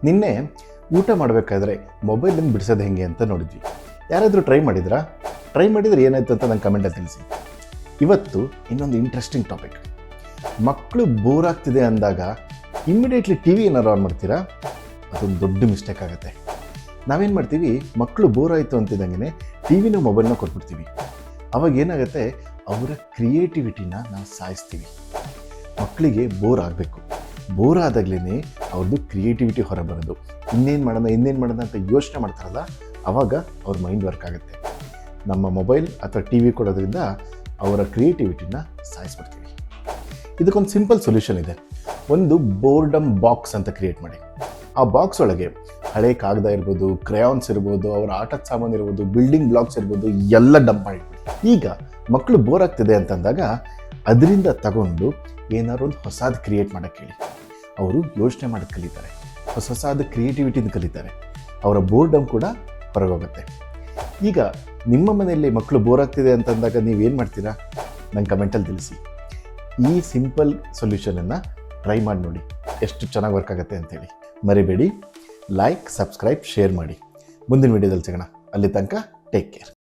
ನಿನ್ನೆ ಊಟ ಮಾಡಬೇಕಾದ್ರೆ ಮೊಬೈಲಿಂದ ಬಿಡಿಸೋದು ಹೆಂಗೆ ಅಂತ ನೋಡಿದ್ವಿ. ಯಾರಾದರೂ ಟ್ರೈ ಮಾಡಿದ್ರಾ? ಟ್ರೈ ಮಾಡಿದರೆ ಏನಾಯಿತು ಅಂತ ನಂಗೆ ಕಮೆಂಟಲ್ಲಿ ತಿಳಿಸಿ. ಇವತ್ತು ಇನ್ನೊಂದು ಇಂಟ್ರೆಸ್ಟಿಂಗ್ ಟಾಪಿಕ್. ಮಕ್ಕಳು ಬೋರ್ ಆಗ್ತಿದೆ ಅಂದಾಗ ಇಮ್ಮಿಡಿಯೇಟ್ಲಿ ಟಿ ವಿ ಏನಾರು ಆನ್ ಮಾಡ್ತೀರಾ? ಅದೊಂದು ದೊಡ್ಡ ಮಿಸ್ಟೇಕ್ ಆಗುತ್ತೆ. ನಾವೇನು ಮಾಡ್ತೀವಿ, ಮಕ್ಕಳು ಬೋರ್ ಆಯಿತು ಅಂತಿದ್ದಂಗೆ ಟಿ ವಿನೂ ಮೊಬೈಲ್ನ ಕೊಟ್ಬಿಡ್ತೀವಿ. ಅವಾಗ ಏನಾಗುತ್ತೆ, ಅವರ ಕ್ರಿಯೇಟಿವಿಟಿನ ನಾವು ಸಾಯಿಸ್ತೀವಿ. ಮಕ್ಕಳಿಗೆ ಬೋರ್ ಆಗಬೇಕು. ಬೋರ್ ಆದಾಗಲೇ ಅವ್ರದ್ದು ಕ್ರಿಯೇಟಿವಿಟಿ ಹೊರಬರೋದು. ಇನ್ನೇನು ಮಾಡೋಣ ಅಂತ ಯೋಚನೆ ಮಾಡ್ತಾರಲ್ಲ, ಆವಾಗ ಅವ್ರ ಮೈಂಡ್ ವರ್ಕ್ ಆಗುತ್ತೆ. ನಮ್ಮ ಮೊಬೈಲ್ ಅಥವಾ ಟಿ ವಿ ಕೊಡೋದ್ರಿಂದ ಅವರ ಕ್ರಿಯೇಟಿವಿಟಿನ ಸಾಯಿಸ್ಬಿಡ್ತೀವಿ. ಇದಕ್ಕೊಂದು ಸಿಂಪಲ್ ಸೊಲ್ಯೂಷನ್ ಇದೆ. ಒಂದು ಬೋರ್ಡಮ್ ಬಾಕ್ಸ್ ಅಂತ ಕ್ರಿಯೇಟ್ ಮಾಡಿ. ಆ ಬಾಕ್ಸ್ ಒಳಗೆ ಹಳೆ ಕಾಗದ ಇರ್ಬೋದು, ಕ್ರಯಾನ್ಸ್ ಇರ್ಬೋದು, ಅವರ ಆಟದ ಸಾಮಾನು ಇರ್ಬೋದು, ಬಿಲ್ಡಿಂಗ್ ಬ್ಲಾಕ್ಸ್ ಇರ್ಬೋದು, ಎಲ್ಲ ಡಂಪ್ ಮಾಡಿಬಿಡಿ. ಈಗ ಮಕ್ಕಳು ಬೋರ್ ಆಗ್ತಿದೆ ಅಂತಂದಾಗ ಅದರಿಂದ ತಗೊಂಡು ಏನಾದ್ರು ಒಂದು ಹೊಸದು ಕ್ರಿಯೇಟ್ ಮಾಡೋಕ್ಕೆ ಹೇಳಿ. ಅವರು ಯೋಚನೆ ಮಾಡೋದು ಕಲಿತಾರೆ, ಹೊಸದಾದ ಕ್ರಿಯೇಟಿವಿಟಿನ ಕಲಿತಾರೆ. ಅವರ ಬೋರ್ಡಮ್ ಕೂಡ ಹೊರಗೋಗುತ್ತೆ. ಈಗ ನಿಮ್ಮ ಮನೆಯಲ್ಲಿ ಮಕ್ಕಳು ಬೋರ್ ಆಗ್ತಿದೆ ಅಂತಂದಾಗ ನೀವೇನು ಮಾಡ್ತೀರಾ? ನಂಗೆ ಕಮೆಂಟಲ್ಲಿ ತಿಳಿಸಿ. ಈ ಸಿಂಪಲ್ ಸೊಲ್ಯೂಷನನ್ನು ಟ್ರೈ ಮಾಡಿ ನೋಡಿ, ಎಷ್ಟು ಚೆನ್ನಾಗಿ ವರ್ಕ್ ಆಗುತ್ತೆ ಅಂತೇಳಿ. ಮರಿಬೇಡಿ, ಲೈಕ್, ಸಬ್ಸ್ಕ್ರೈಬ್, ಶೇರ್ ಮಾಡಿ. ಮುಂದಿನ ವೀಡಿಯೋದಲ್ಲಿ ಸಿಗೋಣ. ಅಲ್ಲಿ ತನಕ ಟೇಕ್ ಕೇರ್.